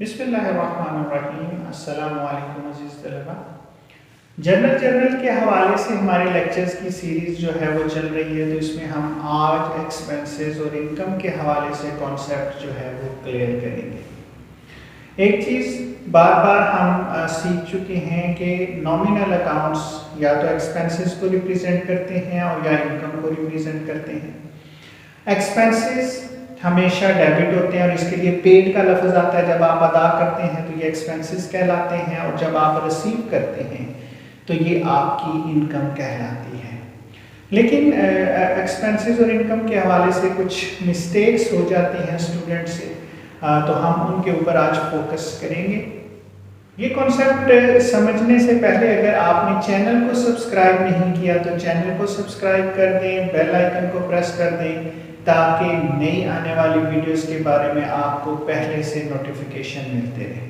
बिस्मिल्लाहिर्रहमानिर्रहीम। अस्सलामु अलैकुम अज़ीज़ तलबा। जर्नल के हवाले से हमारे लेक्चर्स की सीरीज़ जो है वो चल रही है, तो इसमें हम आज एक्सपेंसेस और इनकम के हवाले से कॉन्सेप्ट जो है वो क्लियर करेंगे। एक चीज़ बार बार हम सीख चुके हैं कि नॉमिनल अकाउंट्स या तो एक्सपेंसेस को रिप्रेजेंट करते हैं और या इनकम को रिप्रेजेंट करते हैं। एक्सपेंसेस हमेशा डेबिट होते हैं और इसके लिए पेड का लफ्ज़ आता है। जब आप अदा करते हैं तो ये एक्सपेंसेस कहलाते हैं और जब आप रिसीव करते हैं तो ये आपकी इनकम कहलाती है। लेकिन एक्सपेंसेस और इनकम के हवाले से कुछ मिस्टेक्स हो जाती हैं स्टूडेंट से, तो हम उनके ऊपर आज फोकस करेंगे। ये कॉन्सेप्ट समझने से पहले अगर आपने चैनल को सब्सक्राइब नहीं किया तो चैनल को सब्सक्राइब कर दें, बेल आइकन को प्रेस कर दें ताकि नई आने वाली वीडियोस के बारे में आपको पहले से नोटिफिकेशन मिलते रहे।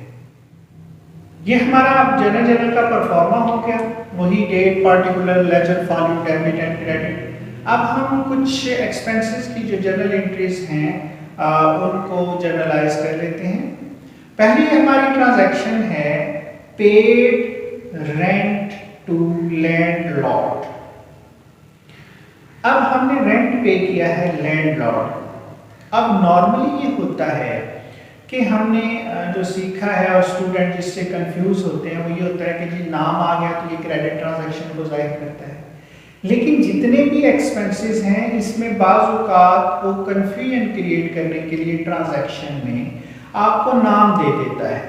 ये हमारा जर्नल का परफॉर्मा हो गया, वही date, particular, ledger, volume, debit and credit. अब हम कुछ एक्सपेंसेस की जो जर्नल एंट्रीज हैं उनको जर्नलाइज कर लेते हैं। पहली हमारी ट्रांजैक्शन है पेड रेंट टू लैंडलॉर्ड। अब हमने रेंट पे किया है लैंडलॉर्ड। अब नॉर्मली ये होता है कि हमने जो सीखा है और स्टूडेंट जिससे कंफ्यूज होते हैं वो ये होता है कि जी नाम आ गया तो ये क्रेडिट ट्रांजैक्शन को जाहिर करता है। लेकिन जितने भी एक्सपेंसेस हैं इसमें बाज़ औक़ात वो कन्फ्यूजन क्रिएट करने के लिए ट्रांजैक्शन में आपको नाम दे देता है।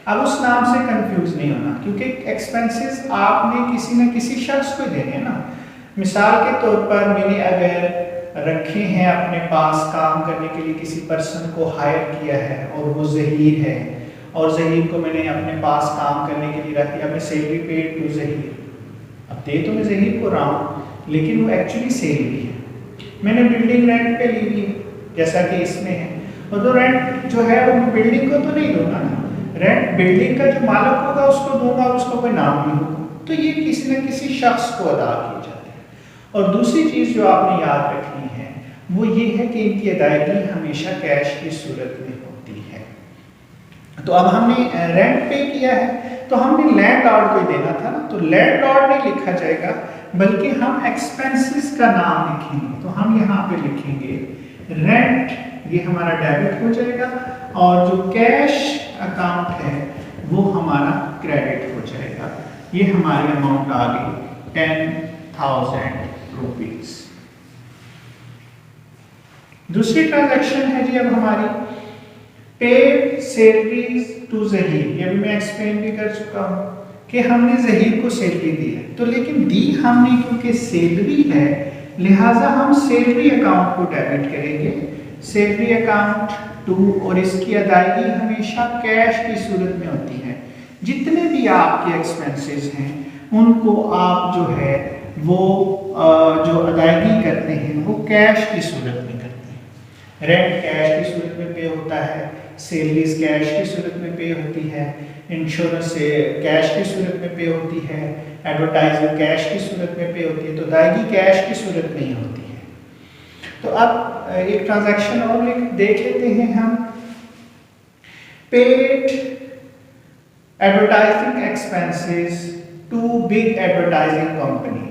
अब उस नाम से कंफ्यूज नहीं होना, क्योंकि एक्सपेंसेस आपने किसी न किसी शख्स को देने हैं ना। मिसाल के तौर पर मैंने अगर रखे हैं अपने पास काम करने के लिए किसी पर्सन को हायर किया है और वो ज़हीर है और ज़हीर को मैंने अपने पास काम करने के लिए रख दिया, अपने सैलरी पेड टू ज़हीर। अब दे तो मैं ज़हीर को रहा हूँ लेकिन वो एक्चुअली सैलरी है। मैंने बिल्डिंग रेंट पे ली हुई है जैसा कि इसमें है, और तो रेंट जो है वो बिल्डिंग को तो नहीं दूंगा ना, रेंट बिल्डिंग का जो मालिक होगा उसको दूंगा, उसको कोई नाम नहीं होगा। तो ये किसी न किसी शख्स को अदा की जाती है। और दूसरी चीज़ जो आपने याद रखनी है वो ये है कि इनकी अदायगी हमेशा कैश की सूरत में होती है। तो अब हमने रेंट पे किया है तो हमने लैंडलॉर्ड को देना था ना, तो लैंडलॉर्ड नहीं लिखा जाएगा बल्कि हम एक्सपेंसेस का नाम लिखेंगे। तो हम यहाँ पे लिखेंगे रेंट, ये हमारा डेबिट हो जाएगा, और जो कैश अकाउंट है वो हमारा क्रेडिट हो जाएगा। ये हमारी अमाउंट आ गई 10,000 रुपीज। दूसरी ट्रांजैक्शन है जी अब हमारी पेड सैलरीज टू ज़हीर। ये भी मैं एक्सप्लेन भी कर चुका हूँ कि हमने ज़हीर को सैलरी दी है, तो लेकिन दी हमने क्योंकि सैलरी है लिहाजा हम सैलरी अकाउंट को डेबिट करेंगे, सैलरी अकाउंट टू, और इसकी अदायगी हमेशा कैश की सूरत में होती है। जितने भी आपके एक्सपेंसेस हैं उनको आप जो है वो जो अदायगी करते हैं वो कैश की सूरत में करते हैं। रेंट कैश की सूरत में पे होता है, सैलरीज कैश की सूरत में पे होती है, इंश्योरेंस से कैश की सूरत में पे होती है, एडवर्टाइजिंग कैश की सूरत में पे होती है, तो अदायगी कैश की सूरत में ही होती है। तो अब एक ट्रांजैक्शन और देख लेते हैं हम, paid advertising expenses to big advertising company.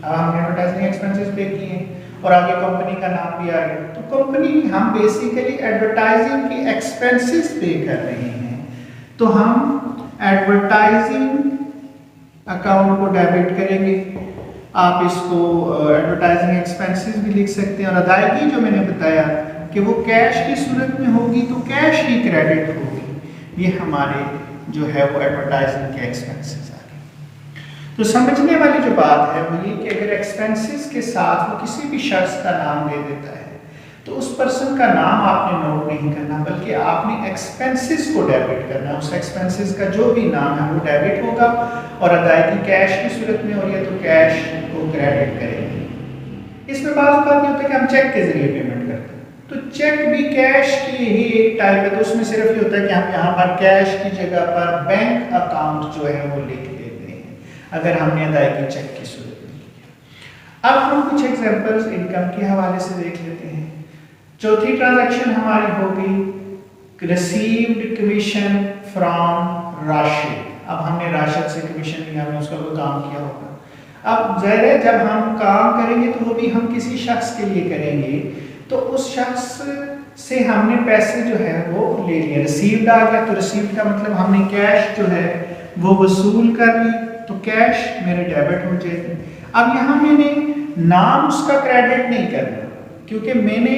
अब हमने एडवर्टाइजिंग एक्सपेंसेस पे किए हैं और आगे कंपनी का नाम भी आ गया, तो कंपनी हम बेसिकली एडवर्टाइजिंग की एक्सपेंसेस पे कर रहे हैं, तो हम एडवर्टाइजिंग अकाउंट को डेबिट करेंगे। आप इसको एडवर्टाइजिंग एक्सपेंसेस भी लिख सकते हैं, और अदायगी जो मैंने बताया कि वो कैश की सूरत में होगी तो कैश ही क्रेडिट होगी। ये हमारे जो है वो एडवर्टाइजिंग के एक्सपेंसेस। तो समझने वाली जो बात है वो ये कि अगर एक्सपेंसेस के साथ वो किसी भी शख्स का नाम दे देता है तो उस पर्सन का नाम आपने नोट नहीं करना, बल्कि आपने एक्सपेंसेस को डेबिट करना है। उस एक्सपेंसेस का जो भी नाम है वो डेबिट होगा, और अदायगी कैश की सूरत में हो रही है तो कैश को क्रेडिट करेंगे। इसमें बात ये होता है कि हम चेक के जरिए पेमेंट करते हैं, तो चेक भी कैश की ही एक टाइप है, तो उसमें सिर्फ ये होता है कि हम यहाँ पर कैश की जगह पर बैंक अकाउंट जो है वो लिख अगर हमने अदायगी चेक की सूरत में की। अब हम कुछ एग्जांपल्स इनकम के हवाले से देख लेते हैं। चौथी ट्रांजैक्शन हमारी हो गई रिसीव्ड कमीशन फ्रॉम राशिद। अब हमने राशिद से कमीशन लिया, हमने उसका कोई काम किया होगा। अब ज़ाहिर है जब हम काम करेंगे तो वो भी हम किसी शख्स के लिए करेंगे, तो उस शख्स से हमने पैसे जो है वो ले लिए। रिसीव्ड आ गया तो रिसीव्ड का मतलब हमने कैश जो है वो वसूल कर ली, तो कैश मेरे डेबिट हो जाएगी। अब यहाँ मैंने नाम उसका क्रेडिट नहीं करना, क्योंकि मैंने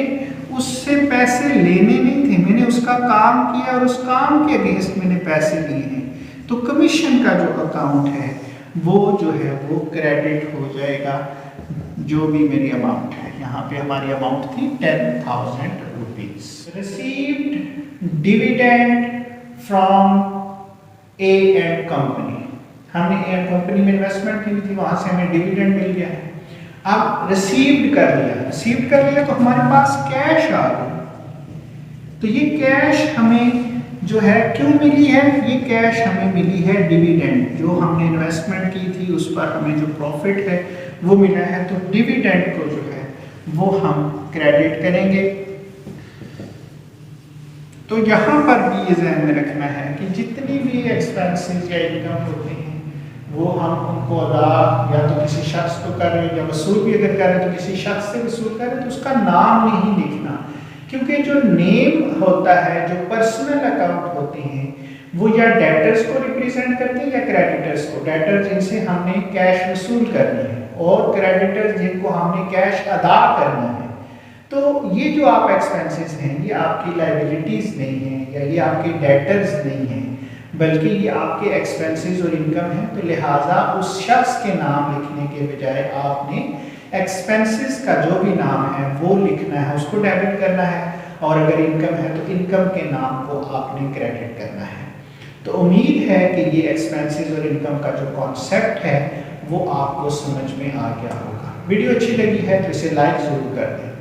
उससे पैसे लेने नहीं थे, मैंने उसका काम किया और उस काम के अगेंस्ट मैंने पैसे लिए हैं। तो कमीशन का जो अकाउंट है वो जो है वो क्रेडिट हो जाएगा, जो भी मेरी अमाउंट है। यहाँ पे हमारी अमाउंट थी 10,000 rupees. Received dividend from A and company. हमने ए एंड कंपनी में इन्वेस्टमेंट की हुई थी, वहां से हमें डिविडेंड मिल गया है। अब रिसीव्ड कर लिया तो हमारे पास कैश आ गई। तो ये कैश हमें जो है क्यों मिली है? ये कैश हमें मिली है डिविडेंड, जो हमने इन्वेस्टमेंट की थी उस पर हमें जो प्रॉफिट है वो मिला है। तो डिविडेंड को जो है वो हम क्रेडिट करेंगे। तो यहाँ पर भी ये ध्यान में रखना है कि जितनी भी एक्सपेंसेस या इनकम होते हैं वो हम उनको अदा या तो किसी शख्स को कर रहे हैं, या वसूल भी अगर कर रहे हैं तो किसी शख्स से वसूल कर रहे हैं, तो उसका नाम नहीं लिखना, क्योंकि जो नेम होता है, जो पर्सनल अकाउंट होते हैं, वो या डेटर्स को रिप्रेजेंट करते हैं या क्रेडिटर्स को। डेटर जिनसे हमने कैश वसूल करनी है और क्रेडिटर्स जिनको हमने कैश अदा करनी है। तो ये जो आप एक्सपेंसेस हैं ये आपकी लायबिलिटीज नहीं है या ये आपके डेटर्स नहीं हैं, बल्कि ये आपके एक्सपेंसेस और इनकम है। तो लिहाजा उस शख्स के नाम लिखने के बजाय आपने एक्सपेंसेस का जो भी नाम है वो लिखना है, उसको डेबिट करना है, और अगर इनकम है तो इनकम के नाम को आपने क्रेडिट करना है। तो उम्मीद है कि ये एक्सपेंसेस और इनकम का जो कॉन्सेप्ट है वो आपको समझ में आ गया होगा। वीडियो अच्छी लगी है तो इसे लाइक जरूर कर दें।